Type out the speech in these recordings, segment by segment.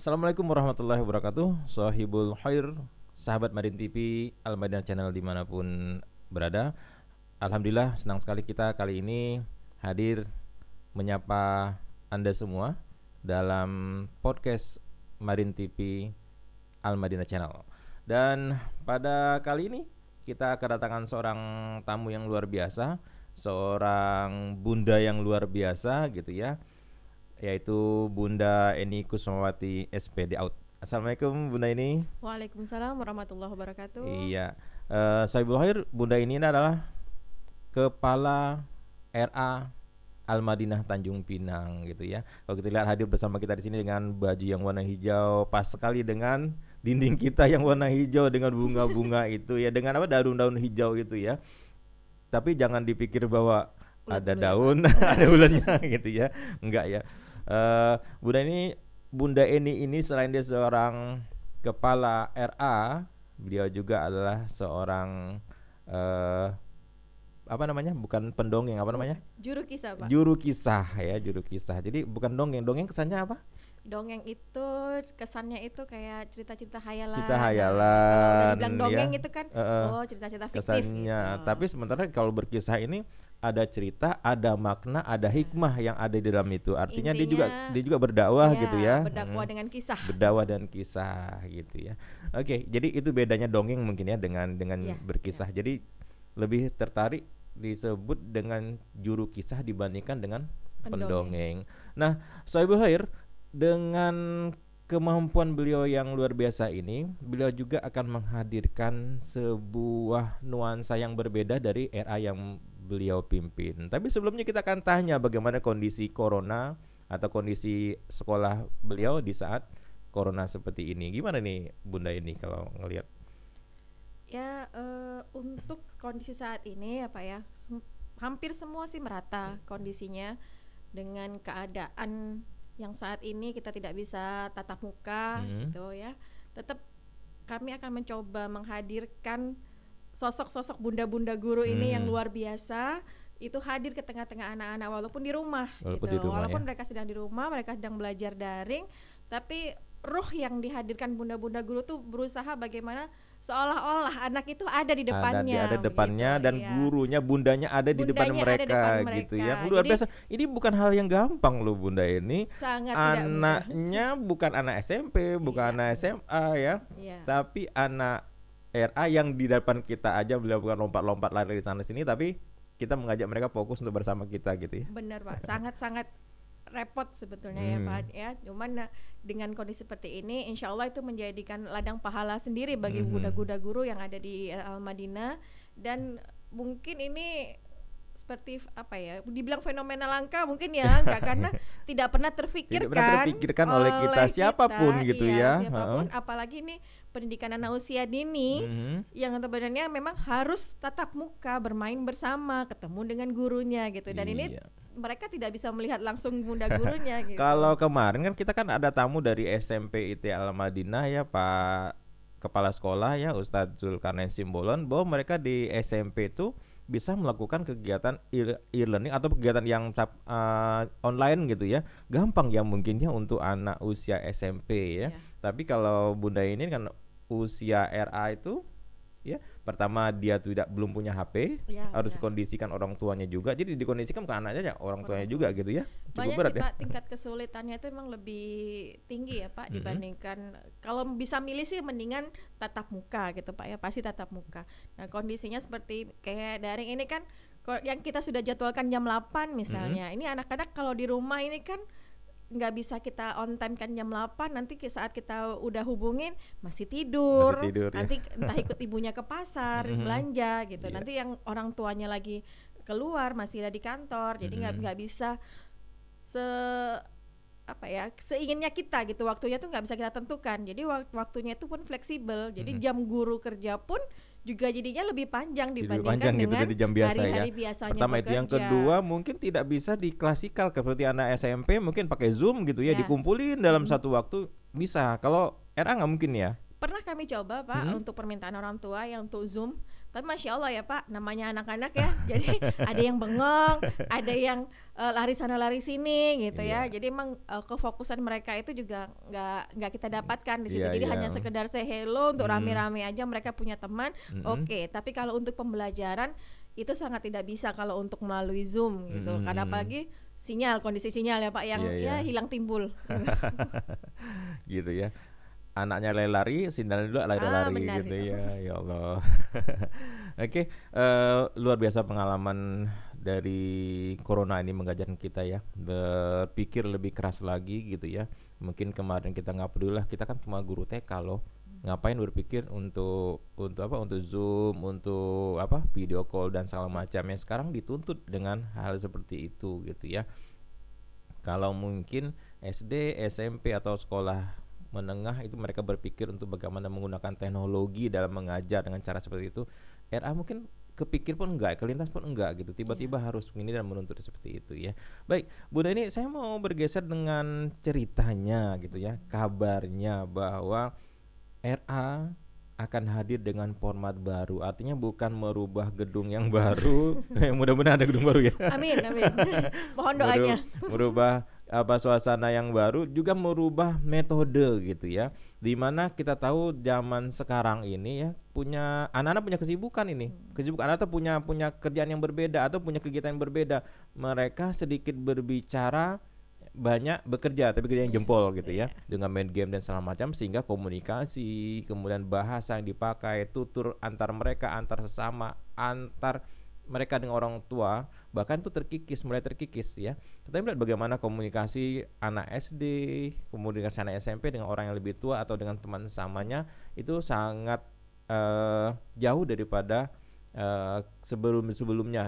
Assalamualaikum warahmatullahi wabarakatuh. Sohibul Khair, sahabat Madin TV, Al-Madinah Channel dimanapun berada. Alhamdulillah senang sekali kita kali ini hadir menyapa Anda semua dalam podcast Madin TV Al-Madinah Channel. Dan pada kali ini kita kedatangan seorang tamu yang luar biasa, seorang bunda yang luar biasa gitu ya, yaitu Bunda Eni Kusumawati SPD Out. Assalamualaikum Bunda Eni. Waalaikumsalam warahmatullahi wabarakatuh. Iya, Sohibul Khair, Bunda Eni adalah Kepala RA Al-Madinah Tanjung Pinang gitu ya. Kalau kita lihat hadir bersama kita di sini dengan baju yang warna hijau, pas sekali dengan dinding kita yang warna hijau dengan bunga-bunga itu ya, dengan apa, daun-daun hijau itu ya. Tapi jangan dipikir bahwa ada daun, ada ulennya gitu ya. Enggak ya. Bunda Eni ini selain dia seorang kepala RA, beliau juga adalah seorang bukan pendongeng, Juru kisah, Pak. Juru kisah ya, juru kisah. Jadi bukan dongeng, kesannya apa? Dongeng itu kesannya itu kayak cerita-cerita hayalan. Cerita hayalan. Kalau dibilang dongeng ya. itu kan cerita-cerita fiktif Kesannya. gitu. Tapi sementara kalau berkisah ini ada cerita, ada makna, ada hikmah yang ada di dalam itu. Artinya Intinya, dia juga berdakwah gitu ya. Berdakwah dengan kisah. Berdakwah dan kisah gitu ya. Oke, jadi itu bedanya dongeng mungkin ya dengan berkisah. Jadi lebih tertarik disebut dengan juru kisah dibandingkan dengan pendongeng. Nah, Sohibul Khair, dengan kemampuan beliau yang luar biasa ini, beliau juga akan menghadirkan sebuah nuansa yang berbeda dari era yang beliau pimpin. Tapi sebelumnya kita akan tanya bagaimana kondisi corona atau kondisi sekolah beliau di saat corona seperti ini. Gimana nih Bunda ini kalau ngelihat? Ya, untuk kondisi saat ini ya Pak ya, hampir semua sih merata kondisinya dengan keadaan yang saat ini kita tidak bisa tatap muka gitu ya. Tetap kami akan mencoba menghadirkan sosok-sosok bunda-bunda guru ini yang luar biasa, itu hadir ke tengah-tengah anak-anak walaupun di rumah walaupun mereka sedang di rumah, mereka sedang belajar daring, tapi ruh yang dihadirkan bunda-bunda guru tuh berusaha bagaimana seolah-olah anak itu ada di depannya, ada depannya gitu, dan ya. Gurunya, bundanya ada di depan mereka gitu ya. Luar biasa. Ini bukan hal yang gampang loh Bunda ini. Sangat anaknya bukan anak SMP, bukan anak SMA ya. Tapi anak RA yang di depan kita aja, beliau bukan lompat-lompat lari di sana sini, tapi kita mengajak mereka fokus untuk bersama kita gitu ya. Benar Pak, sangat-sangat repot sebetulnya ya Pak ya. Cuman dengan kondisi seperti ini, insya Allah itu menjadikan ladang pahala sendiri bagi bunda-bunda guru yang ada di Al-Madinah. Dan mungkin ini seperti apa ya, dibilang fenomena langka mungkin ya, enggak, karena tidak pernah terfikirkan oleh kita siapapun gitu ya. Siapapun, apalagi ini pendidikan anak usia dini yang sebenarnya memang harus tatap muka, bermain bersama, ketemu dengan gurunya gitu. Dan ini mereka tidak bisa melihat langsung bunda gurunya gitu. Kalau kemarin kan kita kan ada tamu dari SMP IT Al-Madinah ya, Pak Kepala Sekolah ya, Ustadz Zulkarnain Simbolon, bahwa mereka di SMP itu bisa melakukan kegiatan e-learning atau kegiatan yang online gitu ya. Gampang ya mungkinnya untuk anak usia SMP ya. Tapi kalau Bunda ini kan usia RA itu ya, pertama dia belum punya HP, harus dikondisikan orang tuanya juga. Jadi dikondisikan ke anaknya ya, orang tuanya juga gitu ya. Cukup banyak berat sih, ya Pak, tingkat kesulitannya itu memang lebih tinggi ya Pak dibandingkan kalau bisa milih sih mendingan tatap muka gitu Pak ya, pasti tatap muka. Nah, kondisinya seperti kayak daring ini kan yang kita sudah jadwalkan jam 8 misalnya. Ini anak-anak kalau di rumah ini kan nggak bisa kita on time kan jam 8, nanti saat kita udah hubungin masih tidur nanti entah ikut ibunya ke pasar belanja gitu. Nanti yang orang tuanya lagi keluar masih ada di kantor, jadi nggak bisa seinginnya kita gitu, waktunya tuh nggak bisa kita tentukan. Jadi waktunya itu pun fleksibel, jadi jam guru kerja pun juga jadinya lebih panjang dibandingkan dengan gitu, jam biasa hari-hari ya. biasanya Pertama bekerja. itu, yang kedua mungkin tidak bisa di klasikal seperti anak SMP, mungkin pakai Zoom gitu ya, dikumpulin dalam satu waktu bisa. Kalau RA nggak mungkin ya. Pernah kami coba Pak untuk permintaan orang tua yang untuk Zoom, Tapi masya Allah ya Pak, namanya anak-anak ya, jadi ada yang bengong, ada yang lari sana lari sini gitu ya. Jadi emang kefokusan mereka itu juga nggak kita dapatkan di situ. Jadi hanya sekedar say hello untuk rame-rame aja, mereka punya teman. Oke, tapi kalau untuk pembelajaran itu sangat tidak bisa kalau untuk melalui Zoom gitu. Karena apalagi kondisi sinyal ya Pak yang hilang timbul. Gitu ya. Anaknya lari-lari, sinyalnya dulu lari-lari gitu itu. ya Allah. Oke, luar biasa pengalaman dari corona ini mengajarkan kita ya, berpikir lebih keras lagi gitu ya. Mungkin kemarin kita nggak peduli lah, kita kan cuma guru TK loh, ngapain berpikir untuk apa, untuk Zoom, untuk apa, video call dan segala macamnya. Sekarang dituntut dengan hal seperti itu gitu ya. Kalau mungkin SD, SMP atau sekolah menengah itu mereka berpikir untuk bagaimana menggunakan teknologi dalam mengajar dengan cara seperti itu, RA mungkin kepikir pun enggak, kelintas pun enggak gitu, tiba-tiba harus begini dan menuntut seperti itu ya. Baik Bunda, ini saya mau bergeser dengan ceritanya gitu ya, kabarnya bahwa RA akan hadir dengan format baru, artinya bukan merubah gedung yang baru. Mudah-mudahan ada gedung baru ya. Amin. Mohon doanya. Merubah apa, suasana yang baru, juga merubah metode gitu ya. Dimana kita tahu zaman sekarang ini ya, punya anak-anak punya kesibukan ini, kesibukan anak punya kerjaan yang berbeda atau punya kegiatan yang berbeda. Mereka sedikit berbicara, banyak bekerja tapi kerja yang jempol gitu ya, dengan main game dan segala macam, sehingga komunikasi, kemudian bahasa yang dipakai, tutur antar mereka, antar sesama, antar mereka dengan orang tua bahkan itu mulai terkikis ya. Kita melihat bagaimana komunikasi anak SD, komunikasi anak SMP dengan orang yang lebih tua atau dengan teman sesamanya itu sangat jauh daripada sebelumnya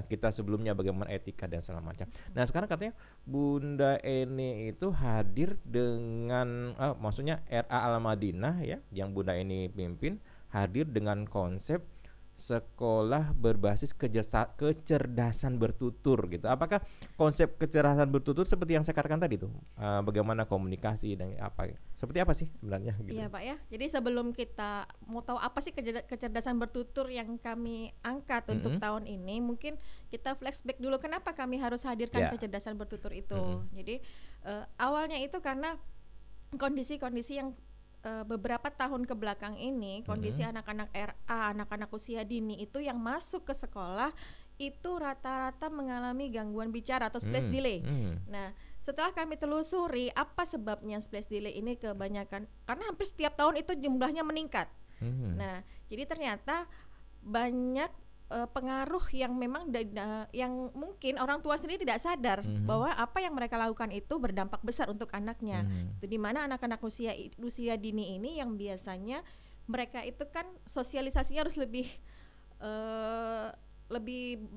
bagaimana etika dan segala macam. Nah sekarang katanya Bunda Eni itu hadir dengan maksudnya RA Al-Madinah ya, yang Bunda Eni pimpin, hadir dengan konsep sekolah berbasis kecerdasan bertutur gitu. Apakah konsep kecerdasan bertutur seperti yang saya katakan tadi tuh, bagaimana komunikasi dan apa, seperti apa sih sebenarnya gitu? Iya Pak ya. Jadi sebelum kita mau tahu apa sih kecerdasan bertutur yang kami angkat untuk tahun ini, mungkin kita flashback dulu kenapa kami harus hadirkan kecerdasan bertutur itu. Jadi awalnya itu karena kondisi-kondisi yang beberapa tahun ke belakang ini, kondisi anak-anak RA, anak-anak usia dini itu yang masuk ke sekolah itu rata-rata mengalami gangguan bicara atau speech delay. Nah, setelah kami telusuri apa sebabnya speech delay ini, kebanyakan karena hampir setiap tahun itu jumlahnya meningkat. Nah, jadi ternyata banyak pengaruh yang memang yang mungkin orang tua sendiri tidak sadar bahwa apa yang mereka lakukan itu berdampak besar untuk anaknya. Itu dimana anak-anak usia dini ini yang biasanya mereka itu kan sosialisasinya harus lebih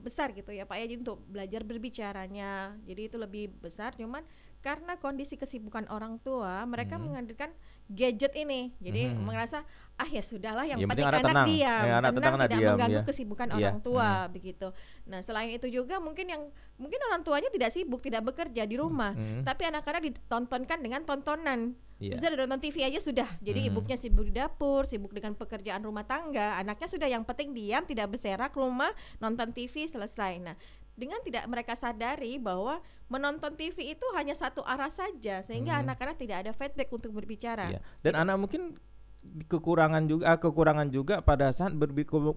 besar gitu ya Pak ya, jadi untuk belajar berbicaranya jadi itu lebih besar. Cuman karena kondisi kesibukan orang tua, mereka menghadirkan gadget ini, jadi merasa ya sudahlah, yang penting anak tenang, diam, tenang, tidak mengganggu kesibukan orang tua begitu. Nah selain itu juga mungkin orang tuanya tidak sibuk, tidak bekerja di rumah, tapi anak-anak ditontonkan dengan tontonan. Bisa nonton TV aja sudah. Jadi ibunya sibuk di dapur, sibuk dengan pekerjaan rumah tangga, anaknya sudah yang penting diam, tidak berserak, rumah nonton TV selesai. Nah dengan tidak mereka sadari bahwa menonton TV itu hanya satu arah saja, sehingga anak-anak tidak ada feedback untuk berbicara. Dan anak mungkin kekurangan juga pada saat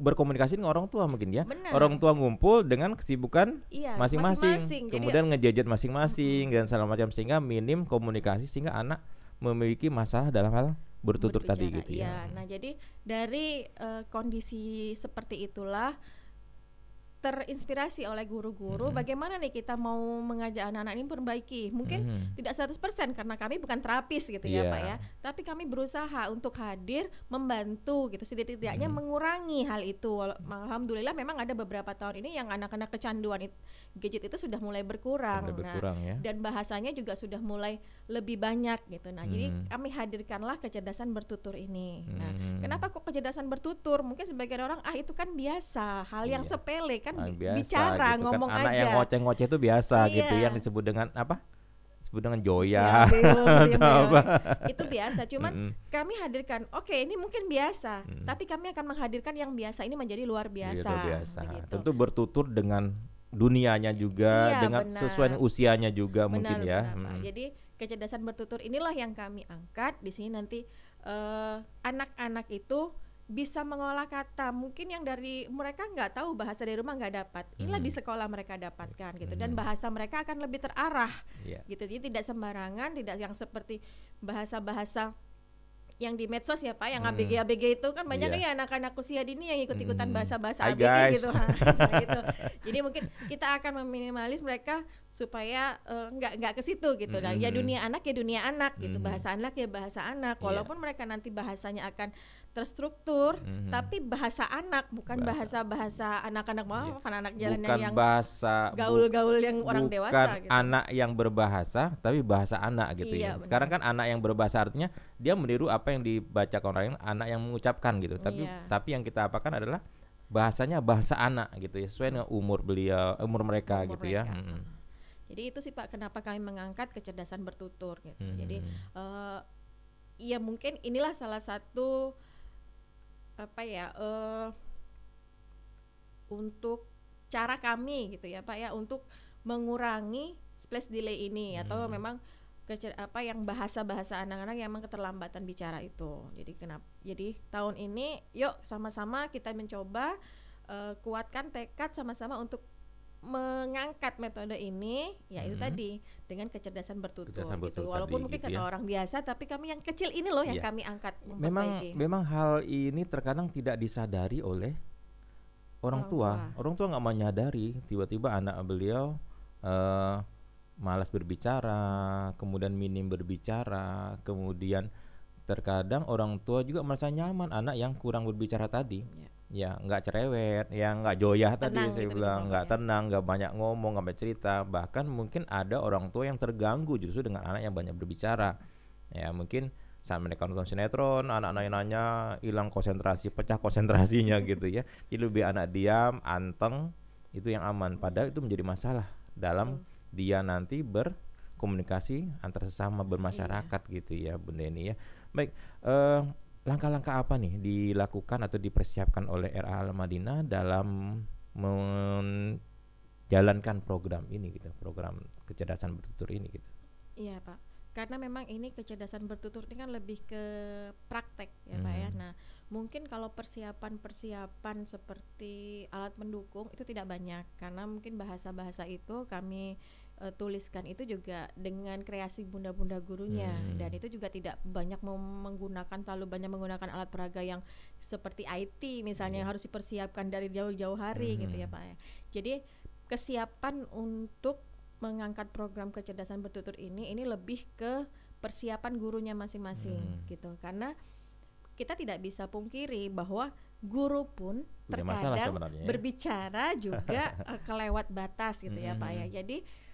berkomunikasi dengan orang tua mungkin ya. Benar. Orang tua ngumpul dengan kesibukan masing-masing, kemudian ngejajet masing-masing dan segala macam, sehingga minim komunikasi, sehingga anak memiliki masalah dalam hal bertutur tadi gitu ya. Nah jadi dari kondisi seperti itulah terinspirasi oleh guru-guru bagaimana nih kita mau mengajak anak-anak ini memperbaiki. Mungkin tidak 100% karena kami bukan terapis gitu ya Pak ya, tapi kami berusaha untuk hadir membantu gitu, setidaknya mengurangi hal itu. Alhamdulillah memang ada beberapa tahun ini yang anak-anak kecanduan gadget itu sudah mulai berkurang, dan bahasanya juga sudah mulai lebih banyak gitu. Nah jadi kami hadirkanlah kecerdasan bertutur ini. Nah kenapa kok kecerdasan bertutur? Mungkin sebagian orang itu kan biasa, hal yang sepele kan, biasa, bicara gitu ngomong kan. aja. Anak yang ngoceh-ngoceh itu biasa gitu, yang disebut dengan apa? disebut dengan Ya, joya bingung gitu ya, atau Mbak, apa. ya. Itu biasa, cuman kami hadirkan, oke ini mungkin biasa, tapi kami akan menghadirkan yang biasa ini menjadi luar Gitu biasa, biasa. begitu. Tentu bertutur dengan dunianya juga, Iya, dengan sesuai benar. dengan usianya juga mungkin ya. Benar, Pak. Jadi kecerdasan bertutur inilah yang kami angkat di sini nanti, anak-anak itu bisa mengolah kata mungkin yang dari mereka nggak tahu, bahasa dari rumah nggak dapat, inilah di sekolah mereka dapatkan gitu, dan bahasa mereka akan lebih terarah Iya. gitu, jadi tidak sembarangan, tidak yang seperti bahasa-bahasa yang di medsos ya Pak, yang ABG itu kan banyak Iya. nih anak-anak usia dini yang ikut-ikutan bahasa-bahasa Hai ABG guys. gitu. Nah, gitu. Jadi mungkin kita akan meminimalis mereka supaya nggak ke situ gitu. Dan ya dunia anak gitu, bahasa anak ya bahasa anak. Walaupun mereka nanti bahasanya akan terstruktur, tapi bahasa anak bukan bahasa anak-anak, maaf anak jalanan Bukan yang bahasa gaul-gaul yang orang bukan dewasa gitu. anak yang berbahasa, tapi bahasa anak gitu Iya, ya. Sekarang kan anak yang berbahasa artinya dia meniru apa yang dibacakan orang lain, anak yang mengucapkan gitu. Tapi yang kita apakan adalah bahasanya bahasa anak gitu ya, sesuai dengan umur mereka Umur gitu ya. mereka. Jadi itu sih Pak, kenapa kami mengangkat kecerdasan bertutur gitu. Jadi ya mungkin inilah salah satu untuk cara kami gitu ya Pak ya, untuk mengurangi splash delay ini, atau memang yang bahasa-bahasa anak-anak yang memang keterlambatan bicara itu. Jadi tahun ini yuk sama-sama kita mencoba kuatkan tekad sama-sama untuk mengangkat metode ini, yaitu tadi dengan kecerdasan bertutur gitu. Walaupun mungkin gitu kata ya. orang biasa, tapi kami yang kecil ini loh yang kami angkat memperbaiki. Memang hal ini terkadang tidak disadari oleh orang tua. Orang tua nggak menyadari, tiba-tiba anak beliau malas berbicara, kemudian minim berbicara, kemudian terkadang orang tua juga merasa nyaman anak yang kurang berbicara tadi. Ya nggak cerewet, yang nggak joyah tadi saya bilang, nggak tenang, nggak banyak ngomong, nggak banyak cerita. Bahkan mungkin ada orang tua yang terganggu justru dengan anak yang banyak berbicara. Ya mungkin saat mereka nonton sinetron, anak-anak yang nanya hilang konsentrasi, pecah konsentrasinya gitu ya. Jadi lebih anak diam, anteng, itu yang aman. Padahal itu menjadi masalah dalam dia nanti berkomunikasi antar sesama bermasyarakat gitu ya Bunda ini ya. Baik, langkah-langkah apa nih dilakukan atau dipersiapkan oleh RA Al Madinah dalam menjalankan program ini gitu, program kecerdasan bertutur ini gitu? Iya Pak, karena memang ini kecerdasan bertutur ini kan lebih ke praktek ya Pak ya. Nah mungkin kalau persiapan seperti alat pendukung itu tidak banyak, karena mungkin bahasa-bahasa itu kami tuliskan itu juga dengan kreasi bunda-bunda gurunya, dan itu juga tidak banyak terlalu banyak menggunakan alat peraga yang seperti IT misalnya yang harus dipersiapkan dari jauh-jauh hari gitu ya Pak ya. Jadi kesiapan untuk mengangkat program kecerdasan bertutur ini lebih ke persiapan gurunya masing-masing gitu, karena kita tidak bisa pungkiri bahwa guru pun terkadang berbicara juga kelewat batas gitu ya Pak ya. Jadi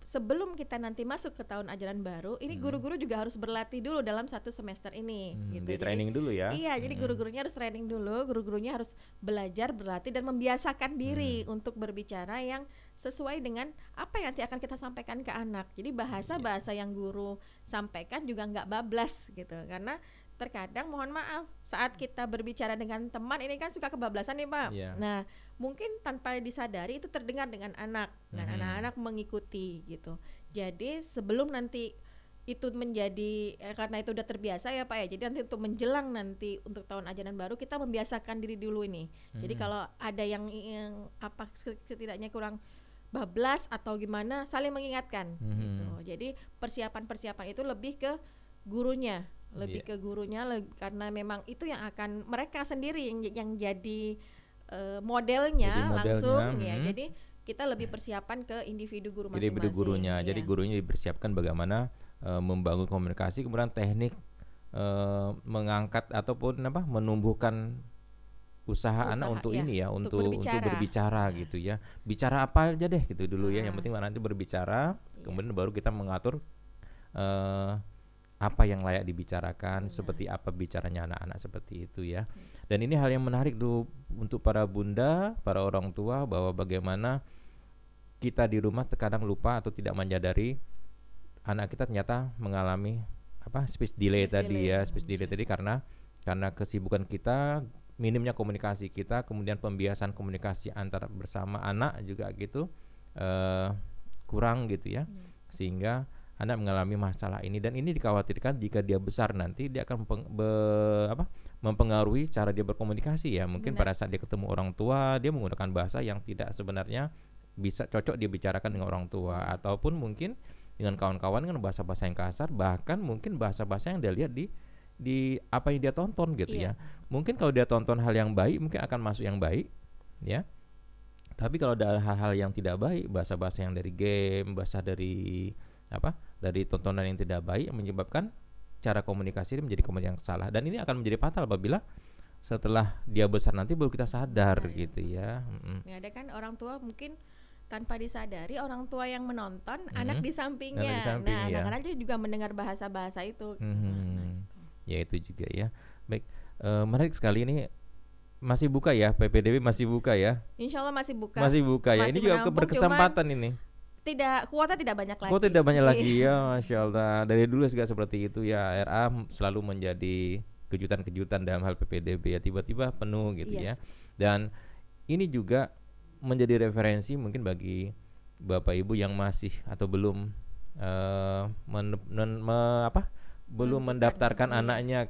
sebelum kita nanti masuk ke tahun ajaran baru, ini guru-guru juga harus berlatih dulu dalam satu semester ini gitu. Di training dulu ya. Iya, jadi guru-gurunya harus training dulu, guru-gurunya harus belajar, berlatih dan membiasakan diri untuk berbicara yang sesuai dengan apa yang nanti akan kita sampaikan ke anak. Jadi bahasa-bahasa yang guru sampaikan juga nggak bablas gitu, karena terkadang mohon maaf saat kita berbicara dengan teman ini kan suka kebablasan nih Pak. Nah mungkin tanpa disadari itu terdengar dengan anak dan anak-anak mengikuti gitu. Jadi sebelum nanti itu menjadi karena itu udah terbiasa ya Pak ya, jadi nanti untuk menjelang nanti untuk tahun ajaran baru kita membiasakan diri dulu ini. Jadi kalau ada yang setidaknya kurang bablas atau gimana, saling mengingatkan gitu. Jadi persiapan itu lebih ke gurunya, karena memang itu yang akan mereka sendiri yang jadi modelnya langsung ya. Jadi kita lebih persiapan ke individu guru masing-masing. Individu gurunya. Jadi gurunya dipersiapkan bagaimana membangun komunikasi, kemudian teknik mengangkat ataupun menumbuhkan usaha anak untuk ini ya, untuk berbicara gitu ya. Bicara apa aja deh gitu dulu ya. Yang penting nanti berbicara, kemudian baru kita mengatur apa yang layak dibicarakan, seperti apa bicaranya anak-anak seperti itu ya. Dan ini hal yang menarik tuh untuk para bunda, para orang tua, bahwa bagaimana kita di rumah terkadang lupa atau tidak menyadari anak kita ternyata mengalami speech delay tadi ya, speech delay tadi karena kesibukan kita, minimnya komunikasi kita, kemudian pembiasan komunikasi antar bersama anak juga gitu kurang gitu ya, sehingga anak mengalami masalah ini. Dan ini dikhawatirkan jika dia besar nanti dia akan mempengaruhi cara dia berkomunikasi ya. Mungkin pada saat dia ketemu orang tua, dia menggunakan bahasa yang tidak sebenarnya bisa cocok dia bicarakan dengan orang tua, ataupun mungkin dengan kawan-kawan dengan bahasa-bahasa yang kasar, bahkan mungkin bahasa-bahasa yang dia lihat di apa yang dia tonton gitu ya. Mungkin kalau dia tonton hal yang baik mungkin akan masuk yang baik ya. Tapi kalau ada hal-hal yang tidak baik, bahasa-bahasa yang dari game, bahasa dari dari tontonan yang tidak baik, menyebabkan cara komunikasi menjadi komunikasi yang salah. Dan ini akan menjadi fatal apabila setelah dia besar nanti baru kita sadar gitu ya. Ya, ada kan orang tua mungkin tanpa disadari orang tua yang menonton, anak di sampingnya. Nah, anak-anak juga mendengar bahasa-bahasa itu. Ya itu juga ya. Baik, menarik sekali ini. Masih buka ya, PPDB masih buka ya? Insya Allah masih buka. Masih buka ya. Ini juga berkesempatan ini. Kuota tidak banyak lagi. Kuota tidak banyak lagi ya, Masya Allah. Dari dulu juga seperti itu ya. RA selalu menjadi kejutan-kejutan dalam hal PPDB ya. Tiba-tiba penuh gitu ya. Dan ini juga menjadi referensi mungkin bagi Bapak Ibu yang masih atau belum belum mendaftarkan anaknya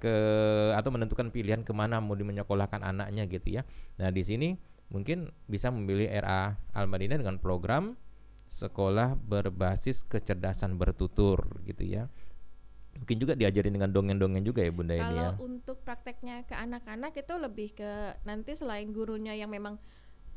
atau menentukan pilihan kemana mau menyekolahkan anaknya gitu ya. Nah di sini mungkin bisa memilih RA Al-Madinah dengan program sekolah berbasis kecerdasan bertutur gitu ya. Mungkin juga diajarin dengan dongeng-dongeng juga ya Bunda ini ya. Kalau untuk prakteknya ke anak-anak itu lebih ke nanti selain gurunya yang memang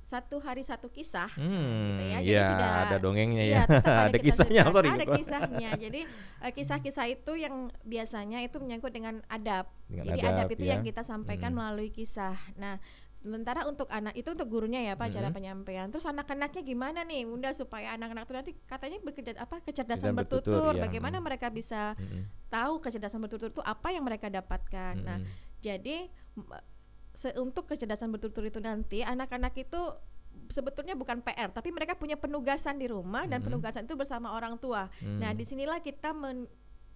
satu hari satu kisah gitu ya. Jadi tidak ada dongengnya ya. Ada kisahnya, ada kisahnya. Jadi kisah-kisah itu yang biasanya itu menyangkut dengan adab. Jadi adab itu yang kita sampaikan melalui kisah. Nah, sementara untuk anak itu untuk gurunya ya Pak, cara penyampaian. Terus anak-anaknya gimana nih Bunda supaya anak-anak itu nanti katanya kecerdasan bertutur, bagaimana mereka bisa tahu kecerdasan bertutur itu apa yang mereka dapatkan. Nah, jadi untuk kecerdasan bertutur itu nanti anak-anak itu sebetulnya bukan PR, tapi mereka punya penugasan di rumah dan penugasan itu bersama orang tua. Nah, disinilah kita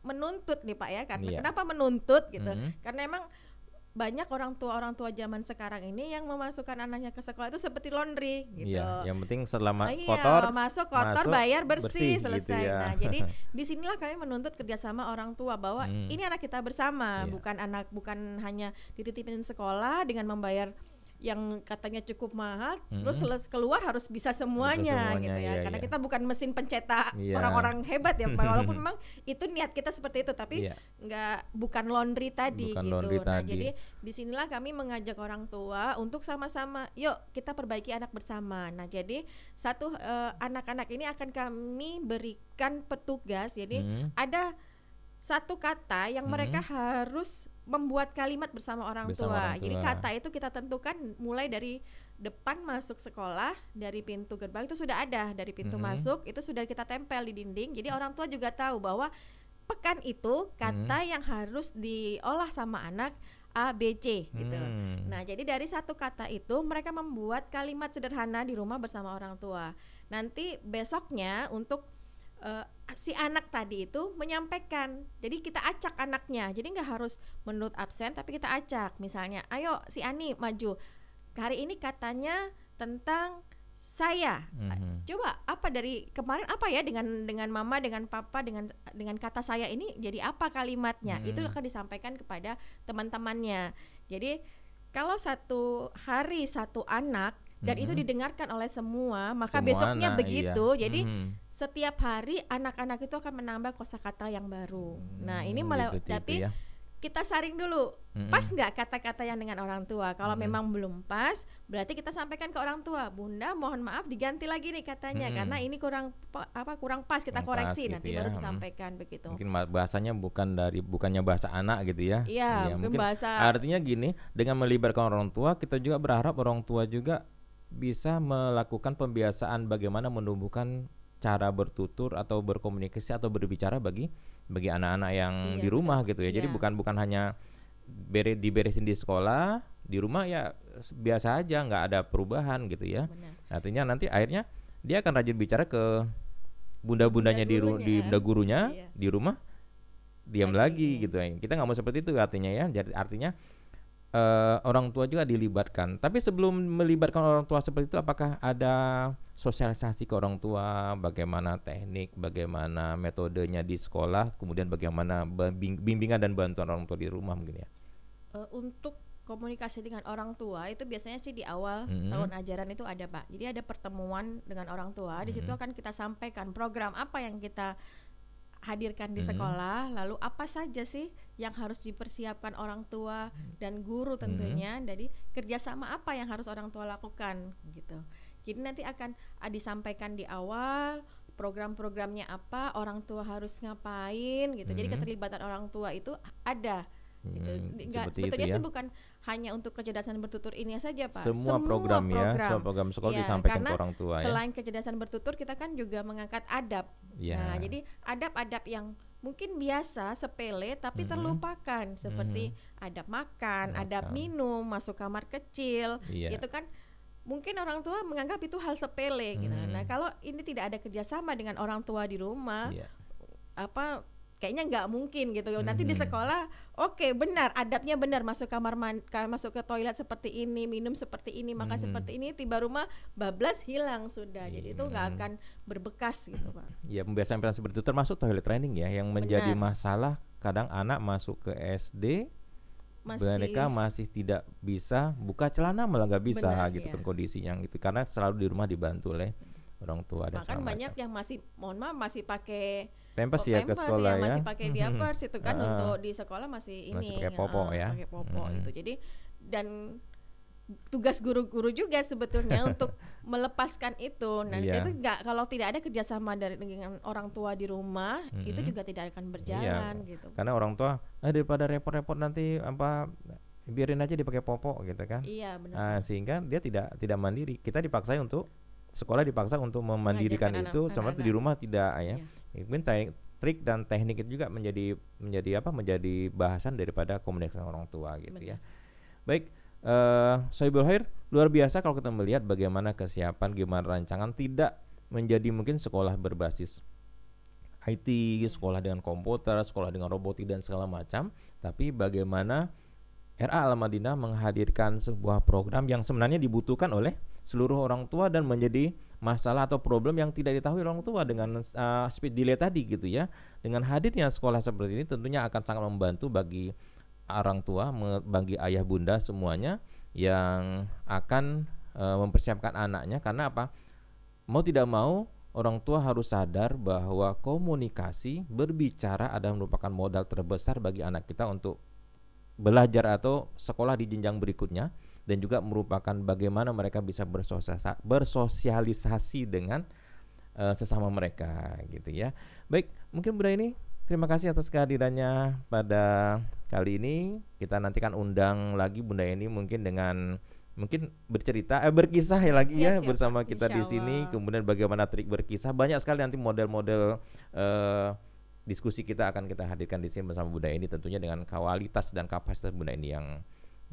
menuntut nih Pak ya, karena kenapa menuntut gitu? Karena emang banyak orang tua zaman sekarang ini yang memasukkan anaknya ke sekolah itu seperti laundry gitu. Iya, yang penting selama masuk kotor, bayar bersih selesai. Gitu ya. Nah, jadi disinilah kami menuntut kerjasama orang tua bahwa ini anak kita bersama, bukan hanya dititipin sekolah dengan membayar yang katanya cukup mahal, terus keluar harus bisa semuanya gitu ya. Karena kita bukan mesin pencetak orang-orang hebat ya, walaupun memang itu niat kita seperti itu, tapi bukan laundry tadi gitu. Nah, jadi disinilah kami mengajak orang tua untuk sama-sama, yuk kita perbaiki anak bersama. Nah, jadi anak-anak ini akan kami berikan petugas. Jadi ada satu kata yang mereka harus membuat kalimat bersama orang tua. Jadi kata itu kita tentukan mulai dari depan masuk sekolah, dari pintu gerbang itu sudah ada, dari pintu masuk itu sudah kita tempel di dinding. Jadi orang tua juga tahu bahwa pekan itu kata yang harus diolah sama anak A, B, C gitu. Nah, jadi dari satu kata itu mereka membuat kalimat sederhana di rumah bersama orang tua. Nanti besoknya untuk si anak tadi itu menyampaikan, jadi kita acak anaknya, jadi nggak harus menurut absen tapi kita acak, misalnya ayo si Ani maju, hari ini katanya tentang saya, coba apa dari kemarin apa ya dengan mama, dengan papa, dengan kata saya ini jadi apa kalimatnya, itu akan disampaikan kepada teman-temannya. Jadi kalau satu hari satu anak dan itu didengarkan oleh semua, maka besoknya begitu. Jadi setiap hari anak-anak itu akan menambah kosakata yang baru. Nah, ini tapi kita saring dulu. Pas nggak kata-kata yang dengan orang tua? Kalau memang belum pas, berarti kita sampaikan ke orang tua, Bunda mohon maaf diganti lagi nih katanya, karena ini kurang pas, kita koreksi nanti gitu baru disampaikan begitu. Mungkin bahasanya bukannya bahasa anak gitu ya. Iya, mungkin bahasa. Artinya gini, dengan melibatkan orang tua, kita juga berharap orang tua juga bisa melakukan pembiasaan bagaimana menumbuhkan cara bertutur atau berkomunikasi atau berbicara bagi anak-anak yang di rumah gitu ya. Jadi bukan hanya diberesin di sekolah, di rumah ya biasa aja, nggak ada perubahan gitu ya. Artinya nanti akhirnya dia akan rajin bicara ke bunda-bundanya di bunda gurunya, iya. di rumah diam lagi gitu ya. Kita nggak mau seperti itu artinya ya. Jadi artinya orang tua juga dilibatkan. Tapi sebelum melibatkan orang tua seperti itu, apakah ada sosialisasi ke orang tua, bagaimana teknik, bagaimana metodenya di sekolah, kemudian bagaimana bimbingan dan bantuan orang tua di rumah mungkin ya? Untuk komunikasi dengan orang tua itu biasanya sih di awal tahun ajaran itu ada, Pak. Jadi ada pertemuan dengan orang tua. Di situ akan kita sampaikan program apa yang kita hadirkan di sekolah, lalu apa saja sih yang harus dipersiapkan orang tua dan guru tentunya. Jadi kerjasama apa yang harus orang tua lakukan gitu. Jadi nanti akan disampaikan di awal program-programnya apa, orang tua harus ngapain gitu. Jadi keterlibatan orang tua itu ada. Sebetulnya sih bukan hanya untuk kecerdasan bertutur ini saja, Pak. Semua program sekolah disampaikan ke orang tua ya. Selain kecerdasan bertutur, kita kan juga mengangkat adab. Nah, jadi adab-adab yang mungkin biasa, sepele tapi terlupakan, seperti adab makan, adab minum, masuk kamar kecil, gitu kan. Mungkin orang tua menganggap itu hal sepele gitu. Nah, kalau ini tidak ada kerjasama dengan orang tua di rumah, kayaknya nggak mungkin gitu. Nanti di sekolah benar, adabnya benar, masuk kamar masuk ke toilet seperti ini, minum seperti ini, makan seperti ini, tiba rumah bablas hilang sudah. Jadi itu nggak akan berbekas gitu, Pak. Ya, pembiasaan seperti itu termasuk toilet training ya, yang menjadi masalah. Kadang anak masuk ke SD mereka masih tidak bisa buka celana, malah nggak bisa gitu kan kondisinya gitu, karena selalu di rumah dibantu oleh orang tua dan bahkan banyak yang masih masih pakai Pampers ya ke sekolah ya, masih pakai diapers itu kan untuk di sekolah masih pakai popok ya, pakai popok itu. Jadi dan tugas guru-guru juga sebetulnya untuk melepaskan itu. Nah itu kalau tidak ada kerjasama dengan orang tua di rumah, itu juga tidak akan berjalan gitu. Karena orang tua daripada repot-repot nanti biarin aja dipakai popok gitu kan. Iya benar. Sehingga dia tidak mandiri. Kita dipaksa untuk sekolah dipaksa untuk memandirikan itu, cuma di rumah tidak ya. Mungkin trik dan teknik itu juga menjadi bahasan daripada komunikasi orang tua gitu ya. Baik. Sohibul Khair, luar biasa kalau kita melihat bagaimana kesiapan, gimana rancangan, tidak menjadi mungkin sekolah berbasis IT, sekolah dengan komputer, sekolah dengan robotik dan segala macam, tapi bagaimana RA Al-Madinah menghadirkan sebuah program yang sebenarnya dibutuhkan oleh seluruh orang tua dan menjadi masalah atau problem yang tidak diketahui orang tua dengan speed delay tadi gitu ya. Dengan hadirnya sekolah seperti ini tentunya akan sangat membantu bagi orang tua, bagi ayah bunda semuanya yang akan mempersiapkan anaknya. Karena apa? Mau tidak mau orang tua harus sadar bahwa komunikasi, berbicara adalah merupakan modal terbesar bagi anak kita untuk belajar atau sekolah di jenjang berikutnya, dan juga merupakan bagaimana mereka bisa bersosialisasi dengan sesama mereka gitu ya. Baik, mungkin Bunda ini terima kasih atas kehadirannya pada kali ini. Kita nanti kan undang lagi Bunda Eni mungkin dengan bercerita berkisah lagi ya bersama kita di sini. Kemudian bagaimana trik berkisah, banyak sekali nanti model-model diskusi kita akan kita hadirkan di sini bersama Bunda Eni, tentunya dengan kualitas dan kapasitas Bunda Eni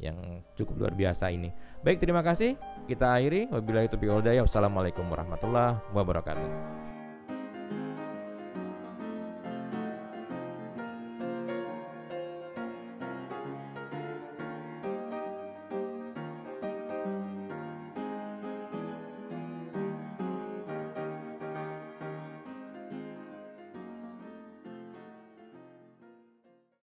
yang cukup luar biasa ini. Baik, terima kasih. Kita akhiri. Wabillahi taufiq wal hidayah. Wassalamualaikum warahmatullahi wabarakatuh.